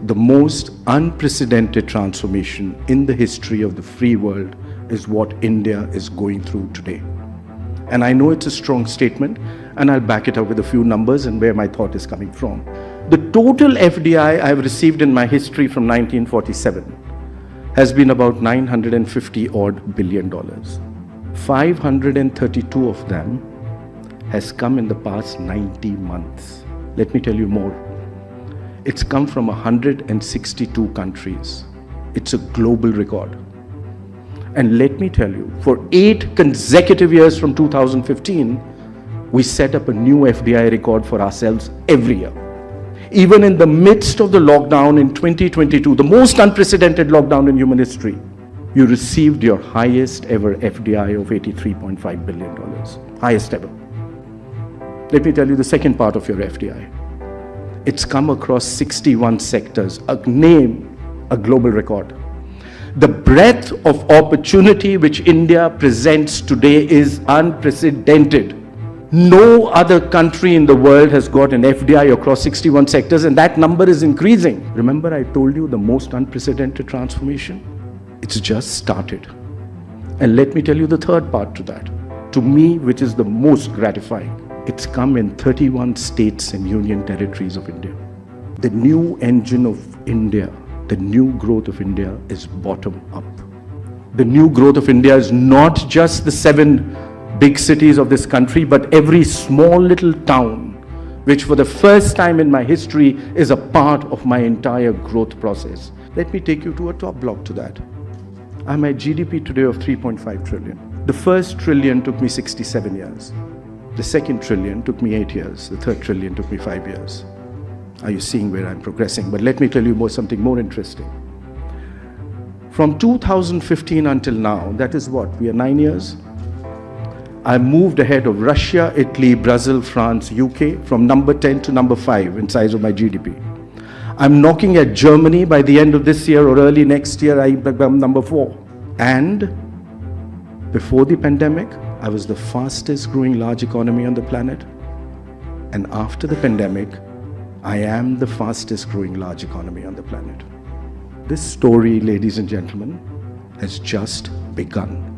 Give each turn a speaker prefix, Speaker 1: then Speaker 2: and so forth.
Speaker 1: The most unprecedented transformation in the history of the free world is what India is going through today. And I know it's a strong statement, and I'll back it up with a few numbers and where my thought is coming from. The total FDI I've received in my history from 1947 has been about 950 odd billion dollars. 532 of them has come in the past 90 months. Let me tell you more. It's come from 162 countries. It's a global record. And let me tell you, for 8 consecutive years from 2015, we set up a new FDI record for ourselves every year. Even in the midst of the lockdown in 2022, the most unprecedented lockdown in human history, you received your highest ever FDI of $83.5 billion. Highest ever. Let me tell you the second part of your FDI. It's come across 61 sectors, a global record. The breadth of opportunity which India presents today is unprecedented. No other country in the world has got an FDI across 61 sectors, and that number is increasing. Remember, I told you the most unprecedented transformation? It's just started. And let me tell you the third part to that. To me, which is the most gratifying. It's come in 31 states and union territories of India. The new engine of India, the new growth of India is bottom up. The new growth of India is not just the 7 big cities of this country, but every small little town, which for the first time in my history is a part of my entire growth process. Let me take you to a top block to that. I'm at GDP today of 3.5 trillion. The first trillion took me 67 years. The second trillion took me 8 years. The third trillion took me 5 years. Are you seeing where I'm progressing? But let me tell you something more interesting. From 2015 until now, that is what? We are 9 years. I moved ahead of Russia, Italy, Brazil, France, UK from number 10 to number 5 in size of my GDP. I'm knocking at Germany. By the end of this year or early next year, I become number 4. And before the pandemic, I was the fastest growing large economy on the planet. And after the pandemic, I am the fastest growing large economy on the planet. This story, ladies and gentlemen, has just begun.